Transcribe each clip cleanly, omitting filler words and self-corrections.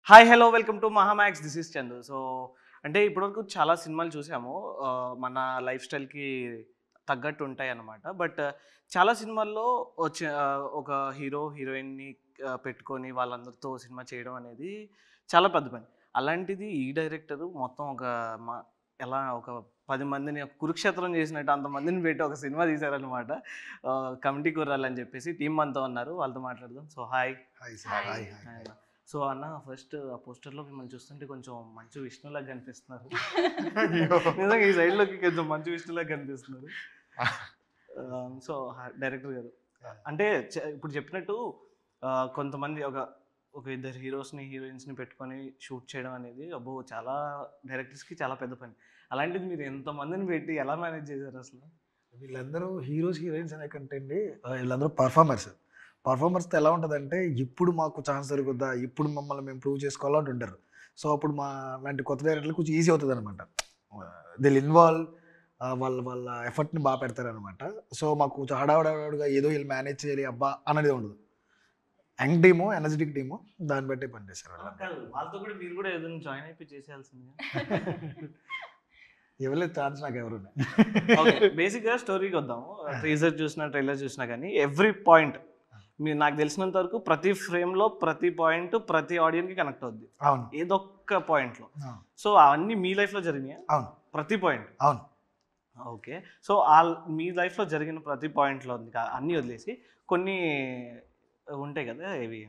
Hi hello welcome to Mahamax. This is Chandu. So అంటే ఇప్పటివరకు చాలా సినిమాలు చూసాము, మన లైఫ్ స్టైల్కి తగ్గట్టు ఉంటాయి అన్నమాట. బట్ చాలా సినిమాల్లో వచ్చే ఒక హీరో హీరోయిన్ని పెట్టుకొని వాళ్ళందరితో సినిమా చేయడం అనేది చాలా పెద్ద పని. అలాంటిది ఈ డైరెక్టరు మొత్తం ఎలా ఒక 10 మందిని కురుక్షేత్రం చేసినట్టు అంతమందిని పెట్టి ఒక సినిమా తీశారనమాట. కమిటీ కుర్రాలని చెప్పేసి టీం అంతా ఉన్నారు, వాళ్ళతో మాట్లాడదాం. So hi. సో అన్న, ఫస్ట్ ఆ పోస్టర్లో మిమ్మల్ని చూస్తుంటే కొంచెం మంచు విష్ణులాగా కనిపిస్తున్నారు. నిజంగా ఈ సైడ్లోకి కొంచెం మంచు విష్ణులాగా కనిపిస్తున్నారు. సో డైరెక్టర్ గారు, అంటే ఇప్పుడు చెప్పినట్టు కొంతమంది ఒక ఇద్దరు హీరోస్ని హీరోయిన్స్ని పెట్టుకొని షూట్ చేయడం అనేది చాలా డైరెక్టర్స్కి చాలా పెద్ద పని. అలాంటిది మీరు ఎంతమందిని పెట్టి ఎలా మేనేజ్ చేశారు అసలు? వీళ్ళందరూ హీరోస్ హీరోయిన్స్ అనే కంటే అండి, వీళ్ళందరూ పర్ఫార్మర్స్తో ఎలా ఉంటుందంటే, ఇప్పుడు మాకు ఛాన్స్ దొరుకుద్దా, ఇప్పుడు మమ్మల్ని మేము ప్రూవ్ చేసుకోవాలని ఉంటారు. సో అప్పుడు మా లాంటి కొత్త డైరెక్టర్లు కొంచెం ఈజీ అవుతుంది అనమాట. దిల్ ఇన్వాల్వ్, వాళ్ళ ఎఫర్ట్ని బాగా పెడతారనమాట. సో మాకు కొంచెం హడావుడిగా ఏదో వీళ్ళు మేనేజ్ చేయాలి అబ్బా అనేది ఉండదు. యంగ్ టీము, ఎనర్జెటిక్ టీము, దాన్ని బట్టే పనిచేస్తారు. వాళ్ళతో కూడా మీరు కూడా ఏదైనా జాయిన్ అయిపోయి చేసేయాల్సింది. ఇవ్వలేదు ఛాన్స్ నాకు ఎవరు. బేసిక్గా స్టోరీకి వద్దాము. టీజర్ చూసినా ట్రైలర్ చూసినా కానీ ఎవ్రీ పాయింట్ మీరు నాకు తెలిసినంత వరకు ప్రతి ఫ్రేమ్లో ప్రతి పాయింట్ ప్రతి ఆడియన్కి కనెక్ట్ అవుద్ది. అవును, ఏదొక్క పాయింట్లో. సో అవన్నీ మీ లైఫ్లో జరిగినాయా? అవును, ప్రతి పాయింట్. అవును. ఓకే. సో మీ లైఫ్లో జరిగిన ప్రతి పాయింట్లో అన్నీ వదిలేసి కొన్ని ఉంటాయి కదా, ఇవి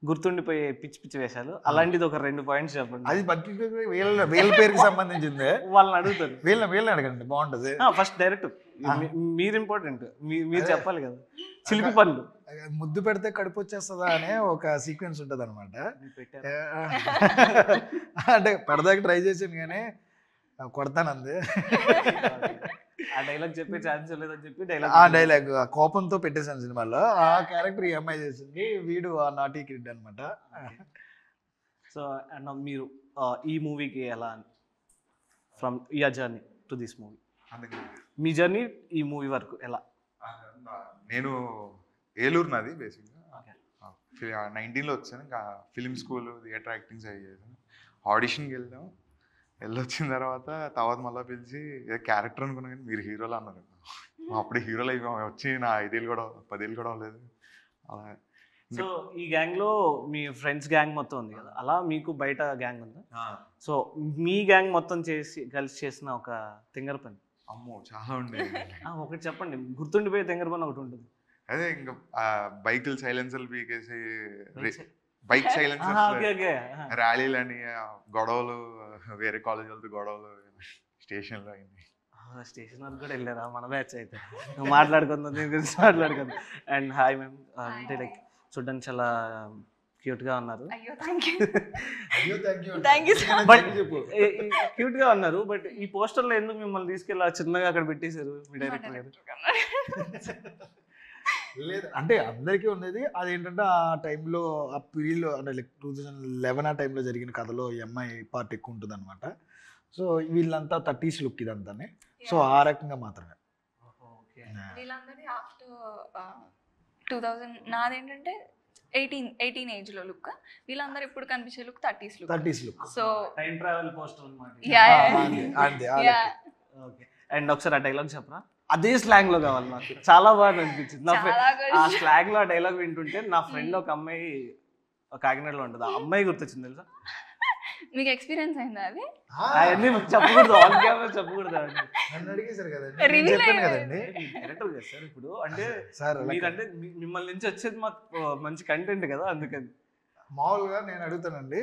గుర్తుండిపోయే పిచ్చి పిచ్చి వేషాలు, అలాంటిది ఒక 2 పాయింట్స్ చెప్పండి. అది వీళ్ళ పేరుకి సంబంధించింది, వాళ్ళని అడుగుతారు. వీళ్ళని అడగండి, బాగుంటుంది. ఫస్ట్ డైరెక్ట్ మీరు ఇంపార్టెంట్, మీరు చెప్పాలి కదా. చిలిపి పనులు, ముద్దు పెడితే కడుపు వచ్చేస్తుందా అనే ఒక సీక్వెన్స్ ఉంటుంది అనమాట. అంటే పెడదాకా ట్రై చేసాను కానీ కొడతానంది. ఆ డైలాగ్ చెప్పే ఛాన్స్ లేదని చెప్పి ఆ డైలాగ్ కోపంతో పెట్టేశాను సినిమాలో. ఆ క్యారెక్టర్ EMI చేసింది, వీడు ఆ నాటీ కిడ్ అనమాట. సో అండ్ మీరు ఈ మూవీకి ఎలా, from your journey to this movie, me journey ఈ మూవీ వరకు ఎలా? నేను ఏలూరు నాది బేసిక్గా. 19లో వచ్చాను. ఇంకా ఫిలిం స్కూల్, థియేటర్ యాక్టింగ్స్ అవి చేశాను. ఆడిషన్కి వెళ్ళొచ్చిన తర్వాత మళ్ళీ పిలిచి క్యారెక్టర్ అనుకున్నా కానీ మీరు హీరోలు అన్నారు. అప్పుడు హీరోలు అయిపోయాం. వచ్చి నా 5 ఏళ్ళు కూడా 10 ఏళ్ళు కూడా లేదు అలా. సో ఈ గ్యాంగ్లో మీ ఫ్రెండ్స్ గ్యాంగ్ మొత్తం ఉంది కదా, అలా మీకు బయట గ్యాంగ్ ఉందా? సో మీ గ్యాంగ్ మొత్తం కలిసి చేసిన ఒక తింగర పని. అమ్మో చాలా ఉండేది. ఒకటి చెప్పండి, గుర్తుండిపోయే తింగర పని ఒకటి ఉంటుంది. అదే ఇంకా బైకులు సైలెన్సర్లు పీకేసి, బైక్ సైలెన్సర్ ర్యాలీలని, గొడవలు, వేరే కాలేజ్ వెళ్తే గొడవలు స్టేషన్లో అయింది. స్టేషన్ వరకు కూడా వెళ్ళారా? మన బ్యాచ్ అయితే మాట్లాడుకుందాం, దీని గురించి మాట్లాడుకుందాం. అండ్ హాయ్ మ్యామ్, అంటే లైక్ చూడడానికి చాలా క్యూట్గా ఉన్నారు. బట్ క్యూట్గా ఉన్నారు, బట్ ఈ పోస్టర్లో ఎందుకు మిమ్మల్ని తీసుకెళ్ళి చిన్నగా అక్కడ పెట్టేశారు మీ డైరెక్టర్ గారు? లేదు అంటే అందరికీ ఉన్నది అదేంటంటే, ఆ టైంలో ఆ పీరియడ్లో అంటే లైక్ 2011 ఆ టైంలో జరిగిన కథలో EMI పార్ట్ ఎక్కువ ఉంటుంది అనమాట. సో వీళ్ళంతా 30s లుక్ ఇదంతానే. సో ఆ రకంగా మాత్రమే వీళ్ళందరి ఆఫ్టర్ 2000. నాదేంటంటే 18 ఏజ్లో లుక్. వీళ్ళందరూ ఇప్పుడు కనిపించే look 30s look. So time travel poster అన్నమాట. ఓకే. అండ్ ఒకసారి ఆ డైలాగ్ చెప్పరా? అదే స్లాంగ్ లో కావాలి నాకు, చాలా బాగా అనిపించింది. ఆ స్లాంగ్ లో ఆ డైలాగ్ వింటుంటే నా ఫ్రెండ్ ఒక అమ్మాయి కాకినాడలో ఉంటుంది, ఆ అమ్మాయి గుర్తొచ్చింది తెలుసా? మీకు ఎక్స్పీరియన్స్ అయిందా అది? అవన్నీ చెప్పకూడదు, ఆన్ కెమెరా చెప్పకూడదు. డైరెక్టర్ కదా సార్ ఇప్పుడు, అంటే మీరంటే మిమ్మల్ని నుంచి వచ్చేది మాకు మంచి కంటెంట్ కదా, అందుకని. మామూలుగా నేను అడుగుతానండి,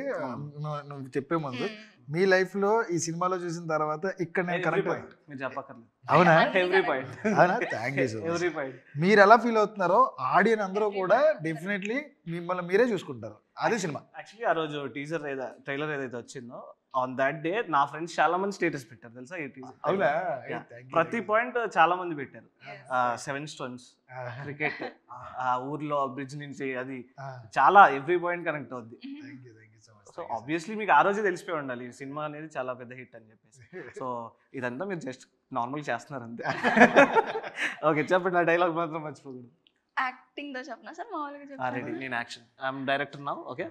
నువ్వు చెప్పే ముందు మీ లైఫ్ లో ఈ సినిమాలో చూసిన తర్వాత ఇక్కడ నేను కరెక్ట్ మీరు చెప్పక్కర్లేదు. అవునా? Every point. అవునా? Thank you so much. Every point. మీరు ఎలా ఫీల్ అవుతున్నారో ఆడియన్స్ అందరూ కూడా డెఫినెట్లీ మిమ్మల్ని మీరే చూసుకుంటారు. అదే సినిమా. యాక్చువల్లీ ఆ రోజు ట్రైలర్ ఏదైతే వచ్చిందో, ఆన్ దాట్ డే నా ఫ్రెండ్స్ చాలా మంది స్టేటస్ పెట్టారు తెలుసా ఈ టీజర్. అవునా? ప్రతి పాయింట్ చాలా మంది పెట్టారు. 7 stones, క్రికెట్, ఆ ఊర్లో బ్రిడ్జ్ నుంచి, అది చాలా ఎవ్రీ పాయింట్ కనెక్ట్ అవుద్ది. సో ఆబ్వియస్లీ మీకు ఆ రోజే తెలిసిపోయి ఉండాలి ఈ సినిమా అనేది చాలా పెద్ద హిట్ అని చెప్పేసి. సో ఇదంతా మీరు జస్ట్ నార్మల్ చేస్తున్నారు అంతే. ఓకే చెప్పండి, ఆ డైలాగ్ మాత్రం మర్చిపోకూడదు. యాక్టింగ్ దో చెప్పనా సార్? మామూలుగా చెప్పండి. రెడీ, నేను action, I'm director now. Okay.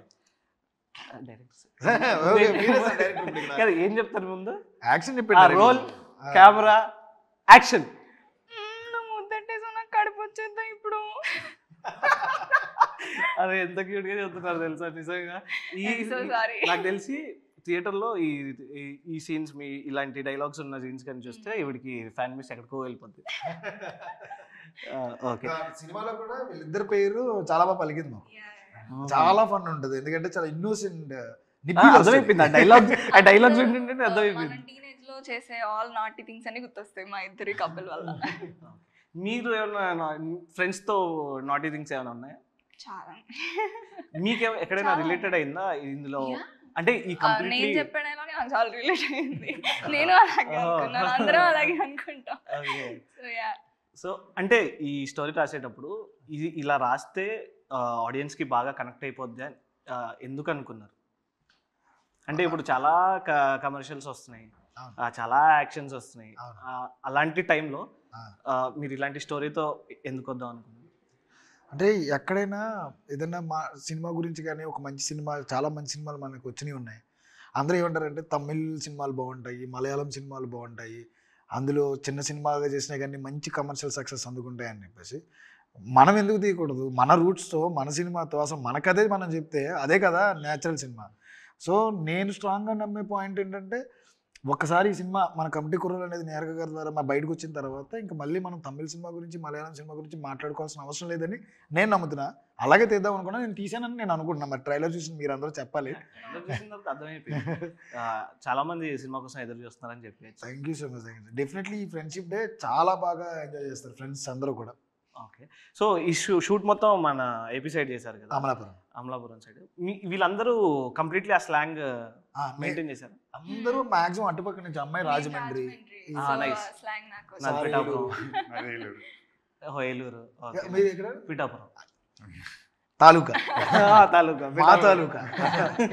Okay, మీరే సార్ direct ఇప్పుడు ఇక్కడ. ఏం చెప్తారు ముందు? యాక్షన్ చెప్పండి రోల్, కెమెరా, యాక్షన్. నువ్వు ముద్దట్టేసా నాకు కడుపు వచ్చేద్దాం ఇప్పుడు. అదే ఎంత క్యూట్ గా చెప్తున్నారు తెలుసా నిజంగా. I'm so sorry. నాకు తెలిసి థియేటర్లో ఈ సీన్స్ మీ ఇలాంటి డైలాగ్స్ ఉన్న సీన్స్ కానీ చూస్తే ఇవిడికి ఫ్యాన్ మిస్ ఎక్కడికో వెళ్ళిపోద్ది. ఓకే, సినిమాలో కూడా వీళ్ళిద్దరు పేరు చాలా బాగా పలికింది మాకు. చాలా ఫన్ ఉంటుంది ఎందుకంటే చాలా ఇన్నోసెంట్ అర్థమైపోయింది. ఆ డైలాగ్స్ ఏంటంటే అర్థమైపోయింది. మనం టీనేజ్ లో చేసే ఆల్ నాటి థింగ్స్ అన్ని గుర్తొస్తాయి మా ఇద్దరి కపుల్ వల్ల. మీరు ఏమైనా ఫ్రెండ్స్ తో నాటీ థింగ్స్ ఏమైనా ఉన్నాయా? చాలా. మీకు ఎక్కడైనా రిలేటెడ్ అయిందా ఇందులో? అంటే ఈ నేను కంప్లీట్లీ చెప్పే డైలాగ్ నాకు చాలా రిలేట్ అయింది. నేను అలాగే అనుకున్నాను, అందరం అలాగే అనుకుంటాం. So yeah. సో అంటే ఈ స్టోరీ రాసేటప్పుడు ఇది ఇలా రాస్తే ఆడియన్స్ కి బాగా కనెక్ట్ అయిపోద్ది అని ఎందుకు అనుకున్నారు? అంటే ఇప్పుడు చాలా కమర్షియల్స్ వస్తున్నాయి, చాలా యాక్షన్స్ వస్తున్నాయి. అలాంటి టైంలో మీరు ఇలాంటి స్టోరీతో ఎందుకు వద్దాం అనుకున్నారు? అంటే ఎక్కడైనా ఏదైనా మా సినిమా గురించి కానీ ఒక మంచి సినిమా, చాలా మంచి సినిమాలు మనకు వచ్చినవి ఉన్నాయి. అందరూ ఏమంటారంటే తమిళ్ సినిమాలు బాగుంటాయి, మలయాళం సినిమాలు బాగుంటాయి, అందులో చిన్న సినిమాగా చేసినా కానీ మంచి కమర్షియల్ సక్సెస్ అందుకుంటాయి అని చెప్పేసి మనం ఎందుకు తీయకూడదు? మన రూట్స్తో, మన సినిమాతో, అసలు మనకదే మనం చెప్తే అదే కదా న్యాచురల్ సినిమా. సో నేను స్ట్రాంగ్గా నమ్మే పాయింట్ ఏంటంటే ఒక్కసారి ఈ సినిమా మన కమిటీ కుర్రలు అనేది నేరక గారి ద్వారా మా బయటకు వచ్చిన తర్వాత ఇంకా మళ్ళీ మనం తమిళ సినిమా గురించి, మలయాళం సినిమా గురించి మాట్లాడుకోవాల్సిన అవసరం లేదని నేను నమ్ముతున్నా. అలాగే తీద్దాం అనుకున్నా, నేను తీసానని నేను అనుకుంటున్నా. మరి ట్రైలర్ చూసి మీరు అందరూ చెప్పాలి. అర్థమైపోయింది. చాలా మంది సినిమా కోసం ఎదురు చూస్తున్నారని చెప్పి. Thank you so much. Definitely ఈ ఫ్రెండ్షిప్ డే చాలా బాగా ఎంజాయ్ చేస్తారు ఫ్రెండ్స్ అందరూ కూడా. ఓకే, సో ఈ షూట్ మొత్తం మన ఏపీ సైడ్ చేశారు కదా, అమలాపురం సైడ్. వీళ్ళందరూ కంప్లీట్లీ ఆ స్లాంగ్ మెయింటైన్ చేశారు. అందరూ మాక్సిమం అటుపక్క నుంచి అమ్మాయి రాజమండ్రి, స్లాంగ్ నాకు ఏలూరు, మీది ఎక్కడ? పిఠాపురం తాలూకా. మా తాలూకా,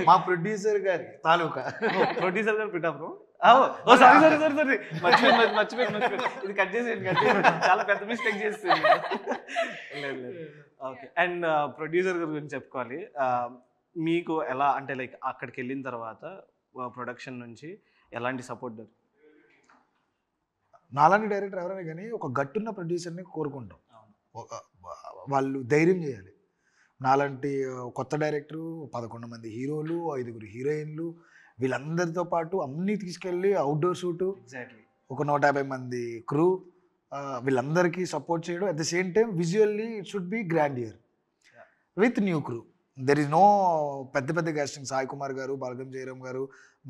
మా ప్రొడ్యూసర్ గారి తాలూకా. ప్రొడ్యూసర్ గారు పిఠాపురం. సారీ మర్చిపోయింది. ఇది కట్ చేసేయండి. చాలా పెద్ద మిస్టేక్ చేస్తుంది. ఓకే, అండ్ ప్రొడ్యూసర్ గారి గురించి చెప్పుకోవాలి. మీకు ఎలా అంటే లైక్ అక్కడికి వెళ్ళిన తర్వాత ప్రొడక్షన్ నుంచి ఎలాంటి సపోర్ట్ దొరికి? నాలాంటి డైరెక్టర్ ఎవరైనా కానీ ఒక గట్టున్న ప్రొడ్యూసర్ని కోరుకుంటాం. వాళ్ళు ధైర్యం చేయాలి. నాలాంటి కొత్త డైరెక్టరు, 11 మంది హీరోలు, 5 హీరోయిన్లు, వీళ్ళందరితో పాటు అన్నీ తీసుకెళ్ళి అవుట్డోర్ షూటు, ఒక 150 మంది క్రూ, వీళ్ళందరికీ సపోర్ట్ చేయడం. At the same time visually it should be grandeur with new crew. There is no పెద్ద కాస్టింగ్. సాయి కుమార్ గారు, బాలగం జయరామ్ గారు,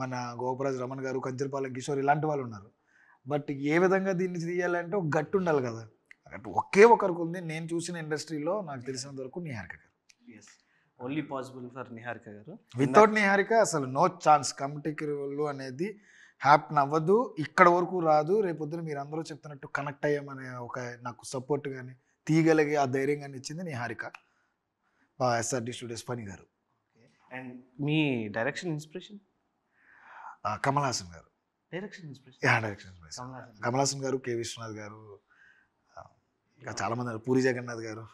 మన గోపరాజ్ రమణ్ గారు, కంచరపాలెం కిషోర్, ఇలాంటి వాళ్ళు ఉన్నారు. బట్ ఏ విధంగా దీన్ని తీయాలంటే ఒక గట్టు ఉండాలి కదా. ఒకే ఒకరికి ఉంది. నేను చూసిన ఇండస్ట్రీలో నాకు తెలిసినంత వరకు నిహారిక గారు. ఓన్లీ పాసిబుల్ ఫర్ నిహారిక గారు. వితౌట్ నిహారిక అసలు నో ఛాన్స్. కమిటీకి రోల్ అనేది హ్యాపీ అవ్వదు, ఇక్కడ వరకు రాదు. రేపొద్దున మీరు అందరూ చెప్తున్నట్టు కనెక్ట్ అయ్యామనే ఒక నాకు సపోర్ట్ కానీ తీయగలిగే ఆ ధైర్యం కానీ ఇచ్చింది నిహారిక. ఎస్ఆర్డి స్టూడియోస్ పని గారు. అండ్ మీ direction inspiration? Kamal Haasan garu. Direction inspiration? Direction inspiration Kamal Haasan garu, K Vishwanath గారు, ఇంకా చాలా మంది, పూరి జగన్నాథ్ గారు.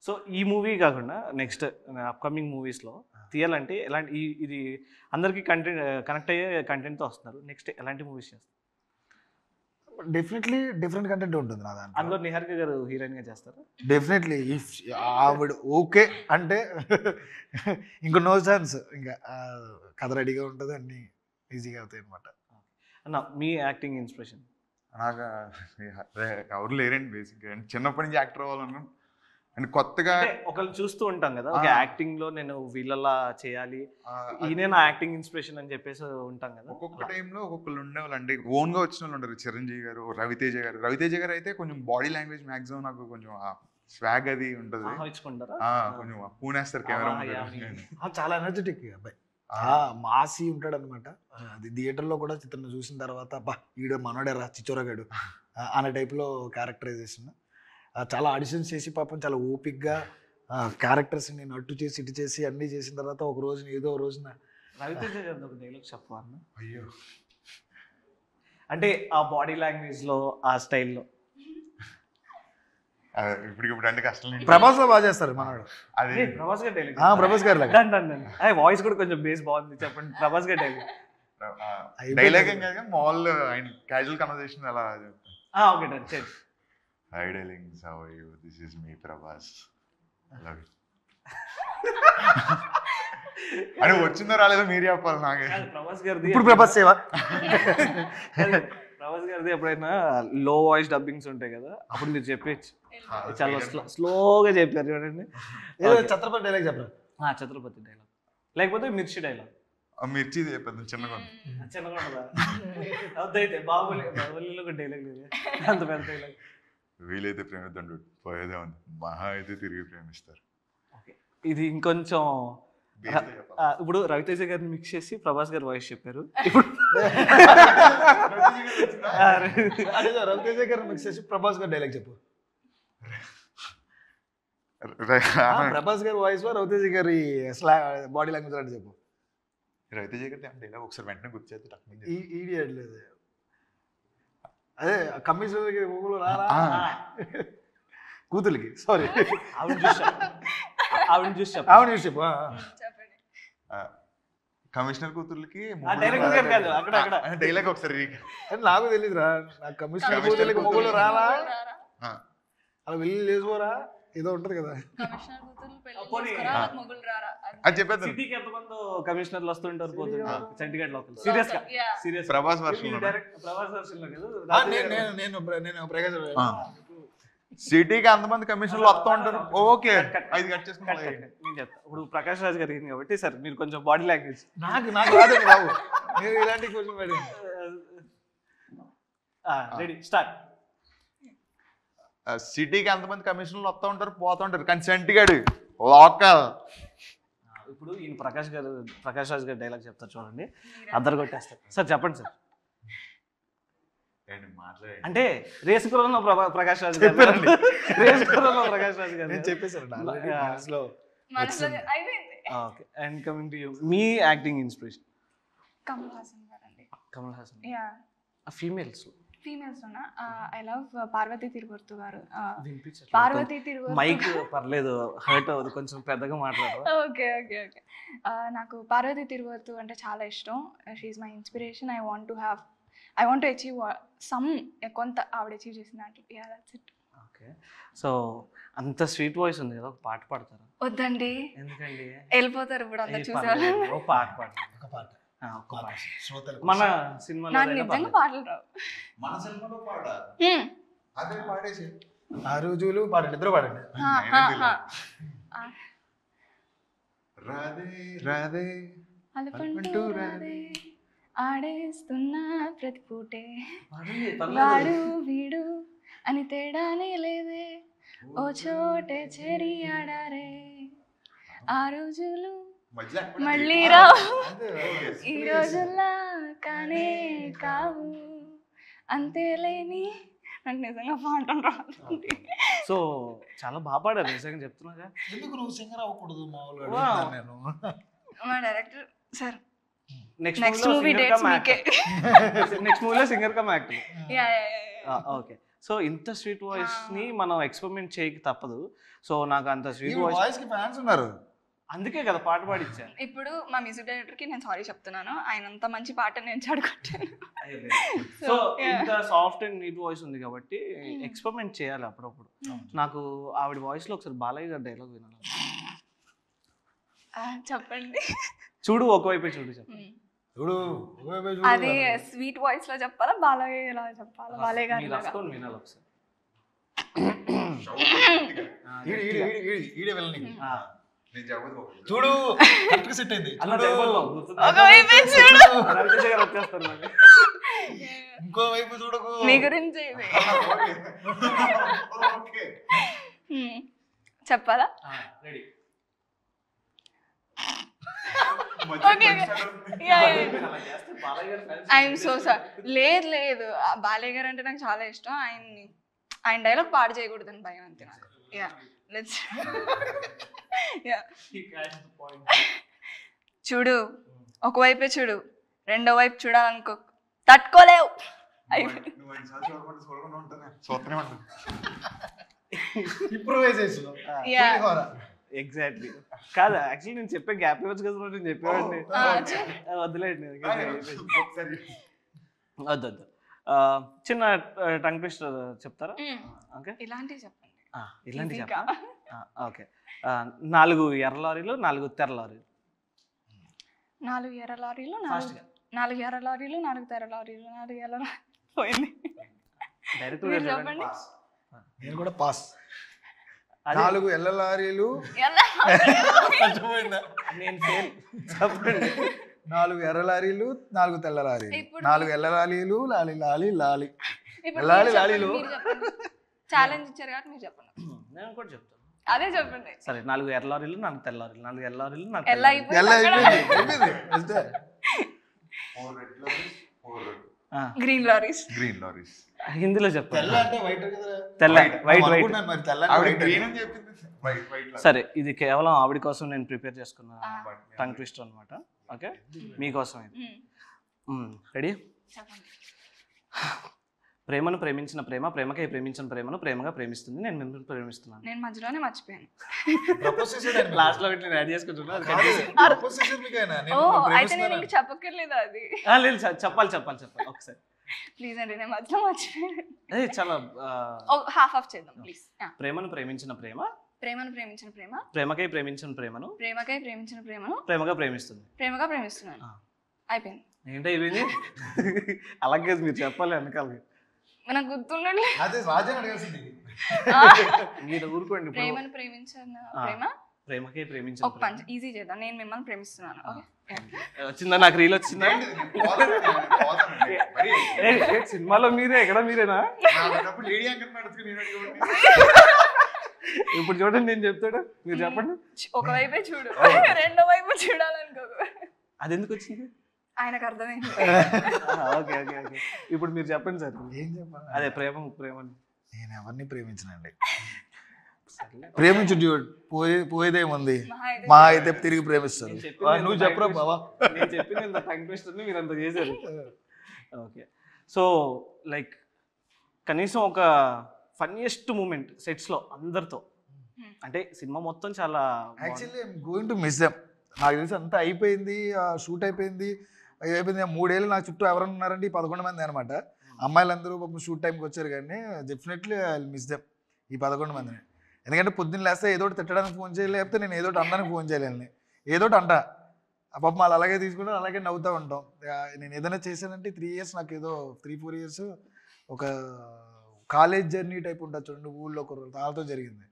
సో ఈ మూవీ కాకుండా నెక్స్ట్ అప్కమింగ్ మూవీస్లో తీయాలంటే ఎలాంటి ఇది అందరికీ కనెక్ట్ అయ్యే కంటెంట్తో వస్తున్నారు. నెక్స్ట్ ఎలాంటి మూవీస్ చేస్తారు? డెఫినెట్లీ డిఫరెంట్ కంటెంట్ ఉంటుంది నా దాంట్లో. అందులో నిహారిక గారు హీరోయిన్గా చేస్తారు. డెఫినెట్లీ ఇఫ్ ఆవిడ ఓకే అంటే ఇంకో నో ఛాన్స్. ఇంకా కథ రెడీగా ఉంటుంది, అన్నీ ఈజీగా అవుతాయి అనమాట. అన్న మీ యాక్టింగ్ ఇన్స్పిరేషన్? నాకు ఎవరు లేరండి బేసిక్గా. చిన్నప్పటి నుంచి యాక్టర్ అవ్వాలను. అండ్ కొత్తగా ఒకళ్ళు చూస్తూ ఉంటాం కదా, ఒక యాక్టింగ్ లో నేను వీళ్ళలా చేయాలి, ఈయనే నా యాక్టింగ్ ఇన్స్పిరేషన్ అని చెప్పేసి ఉంటాం కదా. ఒక్కొక్క టైంలో ఒక్కొక్కరు ఉండేవాళ్ళు. అంటే ఓన్ గా వచ్చిన వాళ్ళు ఉంటారు. చిరంజీవి గారు, రవితేజ గారు అయితే కొంచెం బాడీ లాంగ్వేజ్ మాక్సిమం నాకు కొంచెం స్వాగ్ అది ఉంటుంది. కొంచెం పూనేస్తారు కెమెరా. చాలా ఎనర్జెటిక్ అబ్బాయి, మాసి ఉంటాడు అనమాట. అది థియేటర్లో కూడా చిత్రం చూసిన తర్వాత బా ఈడ మనోడేరా చిచ్చోరగాడు అనే టైప్లో క్యారెక్టరైజేషన్. చాలా ఆడిషన్స్ చేసి పాపం చాలా ఓపిక్గా క్యారెక్టర్స్ని నేను అట్టు చేసి ఇటు చేసి అన్నీ చేసిన తర్వాత ఒక రోజున ఏదో రోజున రవితేజ గారు ఒక డైలాగ్ చెప్పాను. అయ్యో, అంటే ఆ బాడీ లాంగ్వేజ్లో, ఆ స్టైల్లో ఇప్పుడు అంటే కష్టం లేదు. ప్రభాస్ లో బాగా చేస్తారు మనవాడు. అది ప్రభాస్ గారి డైలాగ్ ప్రభాస్ గారు లాగా. వాయిస్ కూడా కొంచెం బేస్ బాగుంది, చెప్పండి ప్రభాస్ గారి డైలాగ్. డైలాగ్ ఏం కాదు, మామూలు ఆయన క్యాజువల్ కన్వర్సేషన్ అలా. ఓకే డన్ చేయండి. Hi darlings, how are you, this is me Prabhas, love you అని వచ్చిందో రాలేదో మీరు చెప్పాలి నాకే. ప్రభాస్ గారిది ఇప్పుడు ప్రభాస్ సేవ. ప్రభాస్ గారిది ఎప్పుడైనా లో వాయిస్ డబ్బింగ్స్ ఉంటాయి కదా, అప్పుడు మీరు చెప్పేచ్చు. చాలా స్లోగా చెప్పారు చూడండి. ఏదో ఛత్రపతి డైలాగ్ చెప్పరు. ఛత్రపతి డైలాగ్ లేకపోతే మిర్చి డైలాగ్. మిర్చి పెద్ద చిన్నగా చిన్నగా ఉండదా? అదైతే బాహుబలిలో ఒక డైలాగ్ లేదు అంత పెద్ద డైలాగ్. వీలైతే ప్రేమిద్దండు, పోయేదే ఉంది, మహా అయితే తిరిగి ప్రేమిస్తారు. ఇది ఇంకొంచెం ఇప్పుడు రవితేజ గారిని మిక్స్ చేసి ప్రభాస్ గారు వాయిస్ చెప్పారు. ఇప్పుడు రవితేజ గారిని మిక్స్ చేసి ప్రభాస్ గారు డైలాగ్ చెప్పు. ప్రభాస్ గారి వాయిస్ రవితేజ గారి బాడీ లాంగ్వేజ్ అంటే చెప్పు. రవితేజ గారి డైలాగ్ ఒకసారి వెంటనే గుర్తు. ఈడియట్ లేదు అదే కమిషనర్కి ఊళ్ళో రారా కూతురికి, సారీ ఆవిడ చూసి చెప్పు. కమిషనర్ కూతుర్లకి డైలాగ్ ఒకసారి నాకు తెలియదురా. నాకు కమిషనర్ కూతుర్లకి మొగుళ్ళు రారా, అలా వెళ్ళి లేచుకోరా, ఏదో ఉంటది కదా. అది చెప్పేది. సిటీకి ఎంతమంది కమిషనర్లు వస్తుంటారు పోతుంటారు Chandigarh local. Serious Prabhas version Prabhas version లో కదా. నేను ప్రకాశ్ సిటీకి అంతమంది కమిషనర్లు వస్తూ ఉంటారు. ఓకే, ఐదు కట్ చేసుకుంటా. నేను చెప్తా ఇప్పుడు ప్రకాష్ రాజ్ గారు కాబట్టి సార్ మీరు కొంచెం బాడీ లాంగ్వేజ్ నాకు రాదండి బాబు. మీరు ఇలాంటి క్వశ్చన్ పెట్టి రెడీ స్టార్ట్. సిటీకి అంతమంది కమిషనర్లు వస్తూ ఉంటారు పోతూ ఉంటారు, కానీ చంటిగాడు లోకల్. ఇప్పుడు ఈయన ప్రకాష్ రాజ్ గారు డైలాగ్ చెప్తారు చూడండి, అద్దరు కొట్టేస్తారు. సార్ చెప్పండి సార్. అంటే రేసు కుర్రలో ప్రకాష్ రాజ్ గారు, రేసు కుర్రలో ప్రకాష్ రాజ్ గారు చెప్పేశారు. Okay, and coming to you, me acting inspiration? Kamal Haasan గారండి. కమల్ హాసన్. ఫీమేల్స్ లోనా ఐ లవ్ పార్వతీ తిరువర్తు గారు. పార్వతీ తిరువర్తు మైక్ పర్లేదు, హర్ట్ అవ్వదు, కొంచెం పెద్దగా మాట్లాడు. ఓకే ఓకే ఓకే నాకు పార్వతీ తిరువర్తు అంటే చాలా ఇష్టం. She is my inspiration. I want to achieve some కొంత ఆవిడ అచీవ్ చేసిన దాంట్లో. Yeah that's it. Okay, so అంత స్వీట్ వాయిస్ ఉంది కదా, ఒక పాట పాడతారా? వద్దండి, ఎందుకండి వెళ్ళిపోతారు ఇప్పుడు అందరు చూసేవాళ్ళు. ఒక పాట పాడతారు. మన సినిమాలో నాకు నిజంగా పాటలు రావు. మన సినిమాలో అదే పాడేసి ఆ రోజులు పాడండి, ఇద్దరు పాడండి. రాధే రాధే అలపంటూ రాధే ఆడేస్తున్నా ప్రతి పూటే, వాడు వీడు అని తేడానే లేదే, ఓ చోటే చేరి ఆడారే, ఆ రోజులు మళ్ళీ రావు, ఈ రోజుల్లా కానే కావు, అంతేలేని. నాకు నిజంగా పాడటం రాదు. సో చాలా బాగా పాడారు నిజంగా చెప్తున్నాగా. ఎందుకు నువ్వు సింగర్ అవ్వకూడదు మామూలుగా నేను. మా director sir next movie dates మీకే. నెక్స్ట్ మూవీలో singer come actor. Okay, so ఇంత స్వీట్ వాయిస్ ని మనం ఎక్స్పెరిమెంట్ చేయక తప్పదు. సో నాకు అంత స్వీట్ వాయిస్ కి ఫ్యాన్స్ ఉన్నారు, అందుకే కదా పాట పాడిచ్చాను. ఇప్పుడు మా మ్యూజిక్ డైరెక్టర్ కి నేను సారీ చెప్తున్నాను, ఆయన అంత మంచి పాట నేను చెడగొట్టాను. సో ఇంత సాఫ్ట్ అండ్ నీట్ వాయిస్ ఉంది కాబట్టి ఎక్స్పెరిమెంట్ చేయాలి అప్పుడప్పుడు. నాకు ఆవిడ వాయిస్ లో ఒకసారి బాలయ్య గారి డైలాగ్ వినాలి. చెప్పండి. చూడు ఒకవైపే చూడు చెప్పండి. చూడు అది స్వీట్ వాయిస్ లో చెప్పాలా, బాలయ్య ఎలా చెప్పాలా? బాలయ్య గారు వినాలి ఒకసారి. చూడు సెట్ అయింది. ఇంకో వైపు చూడకు, మీ గురించి చెప్పాలా? I'm so sorry. లేదు లేదు, బాలయ్య గారు అంటే నాకు చాలా ఇష్టం. ఆయన డైలాగ్ పాడు చేయకూడదని భయం అంతే నాకు. Yeah let's. చూడు ఒకవైపే చూడు, రెండో వైపు చూడాలనుకో, తట్టుకోలేవు. Improvisation exactly. కాదు యాక్చువల్లీ నేను చెప్పే గ్యాప్ ఇవ్వచ్చు కదా, నేను చెప్పేవాడిని. వద్దులేండి, వద్దు వద్దు. చిన్న టంగ్ ట్విస్టర్ చెప్తారా? ఓకే, ఇలాంటివి చెప్పండి. ఇలాంటి చెప్పా. ఓకే, 4 ఎర్ర లారీలు 4 తెర లారీలు. 4 ఎర్ర లారీలు, ఫాస్ట్గా 4 ఎర్ర లారీలు, 4 తెర లారీలు, 4 ఎర్ర పోయింది. డైరెక్ట్ మీరు చెప్పండి. నేను కూడా పాస్. 4 ఎల్ల లారీలు, నేను ఫెయిల్. చెప్పండి. 4 ఎర్ర లారీలు, 4 తెల్ల లారీలు, ఇప్పుడు 4 ఎల్ల లారీలు, లాలి లాలి లాలి. ఇప్పుడు లాలి మీరు లాలీలు. చెప్పండి. ఛాలెంజ్ ఇచ్చారు కాబట్టి మీరు చెప్పండి. నేను కూడా చెప్తాను. అదే చెప్పండి. సరే, 4 ఎర్ర లారీలు 4 తెల్ల లారీలు, 4 ఎర్ర లారీలు 4 ఎలా తెల్ల లారీలు. ఎల్ల అయిపోయింది అయిపోయింది, అంతే. 4 red lorries, 4 green lorries. Green lorries. హిందీలో చెప్తాను. తెల్ల అంటే వైట్ కదా. తెల్ల, వైట్ వైట్. అనుకున్నాను మరి తెల్ల అంటే ఆవిడ white గ్రీన్ అని. అని చెప్పింది. వైట్ వైట్ సరే, ఇది కేవలం ఆవిడ కోసం నేను ప్రిపేర్ చేసుకున్న టంగ్ ట్విస్టర్ అనమాట. ఓకే, మీకోసం ఇది. రెడీ? చెప్పండి. ప్రేమను ప్రేమించిన ప్రేమ, ప్రేమకై ప్రేమించిన ప్రేమను ప్రేమగా ప్రేమిస్తుంది. నేను మిమ్మల్ని ప్రేమిస్తున్నాను. నేను మధ్యలోనే మర్చిపోయాను. Propose చేసాడు ఆయన. లాస్ట్ లో ఇట్లా యాడ్ చేసుకుంటున్నా. కాదు, propose చేసాడు మీకు ఆయన. నేను ఓ మిమ్మల్ని అయితే నేను ప్రేమిస్తున్నాను. ఇంక చెప్పక్కర్లేదు అది. లేదు, చెప్పాలి ఒకసారి. ప్లీజ్ అండి, నేను మధ్యలో మర్చిపోయాను. అదే చాలా హాఫ్ ఆఫ్ చేద్దాం ప్లీజ్. ప్రేమను ప్రేమించిన ప్రేమ, ప్రేమను ప్రేమించిన ప్రేమ, ప్రేమకై ప్రేమించిన ప్రేమను ప్రేమకై ప్రేమించిన ప్రేమను ప్రేమగా ప్రేమిస్తుంది. ప్రేమగా ప్రేమిస్తున్నాను. అయిపోయింది. ఏంటో ఇవి అలాగే మీరు చెప్పాలి వెనకాలకి. నాకు గుర్తుండండి. అదే రాజా అడగాల్సింది. మీరు ఊరుకోండి. ఇప్పుడు ప్రేమను ప్రేమించిన ప్రేమ, ప్రేమకై ప్రేమించిన ఒక పంచ్ ఈజీ చేద్దాం. నేను మిమ్మల్ని ప్రేమిస్తున్నాను. ఓకే, వచ్చిందా? నాకు రీల్ వచ్చిందా? సినిమాలో మీరే, ఎక్కడ మీరేనా? లేడీ యాంకర్ నడుచుకుని ఇప్పుడు చూడండి, నేను చెప్తాడు, మీరు చెప్పండి. ఒకవైపే చూడు, రెండో వైపు చూడాలనుకో. అది ఎందుకు వచ్చింది? ఆయనకు అర్థమైంది. ఓకే ఓకే ఓకే, ఇప్పుడు మీరు చెప్పండి సార్. ఏం చెప్పాలి? అదే ప్రేమని. నేను ఎవరిని ప్రేమించనండి. ప్రేమించు డ్యూడ్, పోయేదేముంది, మా అయితే తిరిగి ప్రేమిస్తారు. నువ్వు చెప్పరా బావా? నేను చెప్పింది ఇంత టంగ్ ట్విస్టర్ మీరు అంత చేశారు. ఓకే, సో లైక్ కనీసం ఒక ఫన్నీయెస్ట్ మూమెంట్ సెట్స్లో అందరితో, అంటే సినిమా మొత్తం చాలా actually I'm going to miss them. నాకు తెలిసి అంతా అయిపోయింది, షూట్ అయిపోయింది, అయిపోయింది. 3 ఏళ్ళు నా చుట్టూ ఎవరైనా ఉన్నారంటే 11 మంది అనమాట. అమ్మాయిలందరూ పాపం షూట్ టైంకి వచ్చారు, కానీ definitely I will miss them, ఈ 11 మందిని. ఎందుకంటే పొద్దున్న లేస్తే ఏదో ఒకటి తిట్టడానికి ఫోన్ చేయలేదు, లేకపోతే నేను ఏదో ఒకటి అనడానికి ఫోన్ చేయలేని, ఏదో ఒకటి అంట. పాపం వాళ్ళు అలాగే తీసుకుంటారు, అలాగే నవ్వుతూ ఉంటాం. నేను ఏదైనా చేశానంటే 3 years, నాకు ఏదో 3-4 years ఒక కాలేజ్ జర్నీ టైప్ ఉంటుంది చూడండి, ఊళ్ళో కుర్రోళ్ళు, వాళ్ళతో జరిగింది.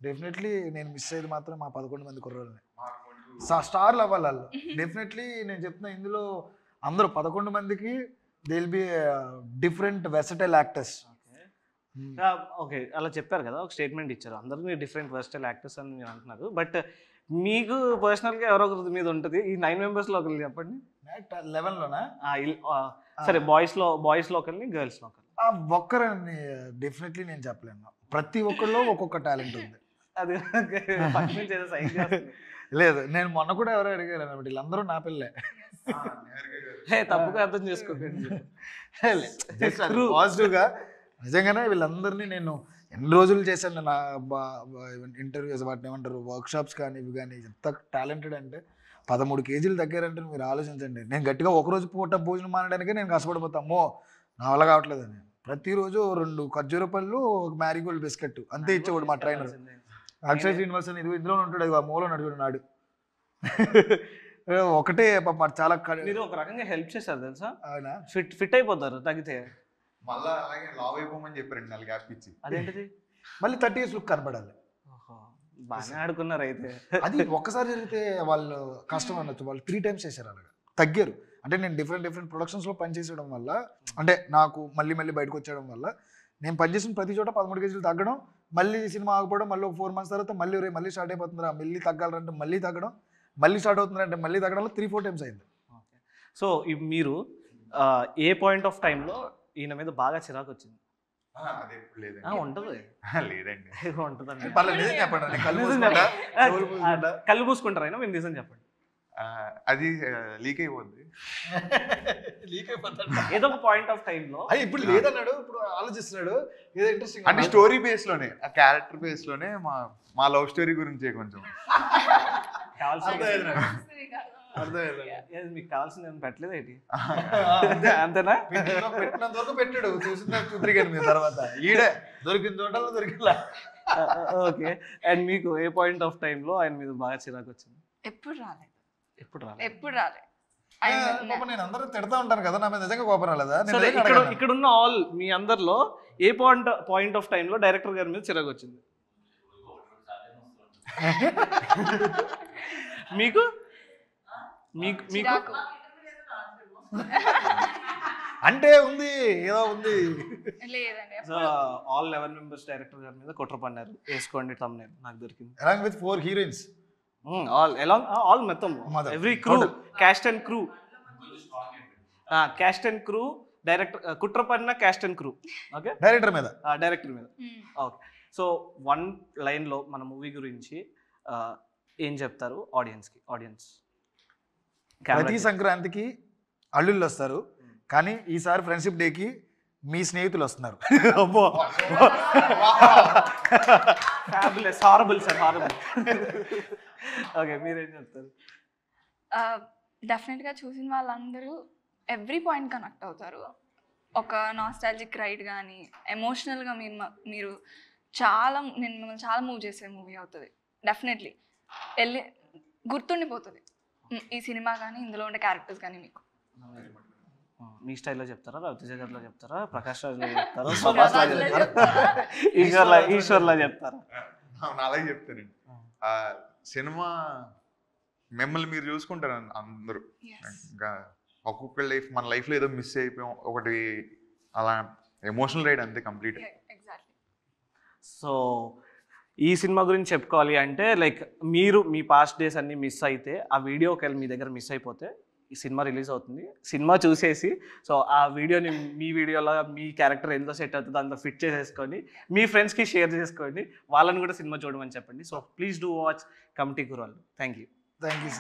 డెఫినెట్లీ నేను మిస్ అయ్యేది మాత్రం మా 11 మంది కుర్రోళ్ళని. స్టార్లు అవ్వాలి వాళ్ళు. డెఫినెట్లీ నేను చెప్తున్నా, ఇందులో అందరూ 11 మందికి they will be different versatile actors. Okay, అలా చెప్పారు కదా, ఒక స్టేట్మెంట్ ఇచ్చారు, అందరూ డిఫరెంట్ వెర్సటైల్ యాక్టర్స్ అని మీరు అంటున్నారు. బట్ మీకు పర్సనల్గా ఎవరో ఒకరి మీద ఉంటుంది. ఈ 9 members ఒకరు చెప్పండి. 11లోనా? సరే, బాయ్స్లో ఒకరిని, గర్ల్స్లో ఒకరిని. ఒక్కరని డెఫినెట్లీ నేను చెప్పలేను. ప్రతి ఒక్కరిలో ఒక్కొక్క టాలెంట్ ఉంది. అది లేదు, నేను మొన్న కూడా ఎవరో అడిగారు అనమాట, వీళ్ళందరూ నా పిల్లలే. తప్పుగా అర్థం చేసుకోకండి. పాజిటివ్గా నిజంగానే వీళ్ళందరినీ నేను ఎన్ని రోజులు చేశాను నా ఇంటర్వ్యూస్, వాటిని ఏమంటారు, వర్క్షాప్స్ కానీ ఇవి కానీ. ఎంత టాలెంటెడ్ అంటే 13 kgs తగ్గారంటే మీరు ఆలోచించండి. నేను గట్టిగా ఒకరోజు పూట భోజనం మానడానికే నేను కష్టపడిపోతామో, నా వల్ల కావట్లేదని. ప్రతిరోజు 2 ఖర్జూర పళ్ళు, ఒక మ్యారీగోల్డ్ బిస్కెట్ అంతే ఇచ్చేవాడు మా ట్రైనర్. అక్షయ్ శ్రీనివాస్ అని ఇందులో ఉంటాడు, ఆ మూలో నడుచుడు నాడు. ఒకటే పాప చాలా. మీరు ఒక రకంగా హెల్ప్ చేశారు తెలుసా, అవునా? ఫిట్ అయిపోతారు తగ్గితే. మళ్ళీ అలాగే లావ్ అయిపోమని చెప్పారండి 4 గ్యాప్ ఇచ్చి. అదేంటిది? మళ్ళీ 30 years లుక్ కనపడాలి. బాగానే ఆడుకున్నారు అయితే. అది ఒక్కసారి జరిగితే వాళ్ళు కష్టం అనొచ్చు. వాళ్ళు 3 times చేశారు, అలాగా తగ్గారు. అంటే నేను డిఫరెంట్ ప్రొడక్షన్స్లో పనిచేయడం వల్ల, అంటే నాకు మళ్ళీ బయటకు వచ్చేయడం వల్ల, నేను పనిచేసిన ప్రతి చోట 13 kgs తగ్గడం, మళ్ళీ సినిమా ఆగిపోవడం, మళ్ళీ ఒక 4 months తర్వాత మళ్ళీ స్టార్ట్ అయిపోతుందిరా, మళ్ళీ తగ్గాలంటే మళ్ళీ తగ్గడం, మళ్ళీ స్టార్ట్ అవుతుందంటే మళ్ళీ తగ్గడంలో 3-4 times అయింది. సో మీరు ఏ పాయింట్ ఆఫ్ టైంలో ఈయన మీద బాగా చిరాకు వచ్చింది? అది ఎప్పుడు లేదండి. ఉంటుంది లేదండి. ఉంటుందండి. పర్లేదు, నిజం చెప్పండి. కళ్ళు మూసుకుంటారు అయినా, మేము నిజం చెప్పండి. అది లీక్ అయిపోద్ది. లీక్ అయిపోతాడు. ఏదో ఒక పాయింట్ ఆఫ్ టైంలో అయ్యి ఇప్పుడు లేదన్నాడు, ఇప్పుడు ఆలోచిస్తున్నాడు. ఏదో ఇంట్రెస్టింగ్ అంటే స్టోరీ బేస్ లోనే, ఆ క్యారెక్టర్ బేస్ లోనే మా లవ్ స్టోరీ గురించి కొంచెం అర్థమైంది. మీకు కావాల్సింది ఏమైనా పెట్టలేదు ఏంటి? అంతేనా? పెట్టినంత వరకు పెట్టాడు, చూసిన చూద్దరిగాను మీ తర్వాత ఈడే దొరికిన చోటలో దొరికిలా. ఓకే. అండ్ మీకు ఏ పాయింట్ ఆఫ్ టైంలో ఆయన మీద బాగా చిరాకు వచ్చింది? ఎప్పుడు రాలేదు. ఎప్పుడు రాలేదు. ఎప్పుడు రాలేదు. పాపం నేను అందరూ తిడతా ఉంటాను కదా, నా మీద నిజంగా కోపం రాలేదా? నేను సరే, నిజంగా అడగను. ఇక్కడ ఉన్న ఆల్ మీ అందరిలో ఏ పాయింట్ ఆఫ్ టైంలో డైరెక్టర్ గారి మీద చిరాకు వచ్చింది? మీకు మీకు మీకు చిరాకు. అంటే ఉంది, ఏదో ఉంది. లేదండి. సో ఆల్ 11 మెంబర్స్ డైరెక్టర్ గారి మీద కుట్ర పన్నారు. వేసుకోండి thumbnail నాకు దొరికింది. Along with 4 heroines. ఆల్ మొత్తం every crew, caste and crew, caste and crew, director కుట్ర పడిన caste and crew. Okay, director మీద. డైరెక్టర్ మీద. ఓకే. సో 1 లైన్లో మన మూవీ గురించి ఏం చెప్తారు ఆడియన్స్కి? ఆడియన్స్ ప్రతి సంక్రాంతికి అల్లుళ్ళు వస్తారు, కానీ ఈసారి ఫ్రెండ్షిప్ డేకి మీ స్నేహితులు వస్తున్నారు. అబ్బో, fabulous, horrible sir, horrible. Okay, మీరేం చెప్తారు? డెఫినెట్గా చూసిన వాళ్ళందరూ ఎవ్రీ పాయింట్ కనెక్ట్ అవుతారు. ఒక నాస్టాలజిక్ రైడ్ కానీ ఎమోషనల్గా మీరు నేను మిమ్మల్ని చాలా మూవ్ చేసే మూవీ అవుతుంది. డెఫినెట్లీ వెళ్ళి గుర్తుండిపోతుంది ఈ సినిమా కానీ ఇందులో ఉండే క్యారెక్టర్స్ కానీ. మీకు మీ స్టైల్లో చెప్తారా, రవితేజ గారిలో చెప్తారా, ప్రకాష్ రాజ్లో చెప్తారా, ఈశ్వర్లా చెప్తారా? అలాగే చెప్తానండి. సినిమా మిమ్మల్ని మీరు చూసుకుంటారు అందరూ. ఇంకా ఒక్కొక్క లైఫ్, మన లైఫ్లో ఏదో మిస్ అయిపోయాం ఒకటి, అలా ఎమోషనల్ రైడ్ అంతే కంప్లీట్. ఎగ్జాక్ట్లీ. సో ఈ సినిమా గురించి చెప్పుకోవాలి అంటే లైక్ మీరు మీ పాస్ట్ డేస్ అన్నీ మిస్ అయితే, ఆ వీడియో ఒకవేళ మీ దగ్గర మిస్ అయిపోతే ఈ సినిమా రిలీజ్ అవుతుంది. సినిమా చూసేసి సో ఆ వీడియోని మీ వీడియోలో మీ క్యారెక్టర్ ఎంతో సెట్ అవుతుందో అందులో ఫిట్ చేసేసుకొని మీ ఫ్రెండ్స్కి షేర్ చేసుకోండి, వాళ్ళని కూడా సినిమా చూడమని చెప్పండి. So please do watch committee Kurrollu. Thank you. Thank you.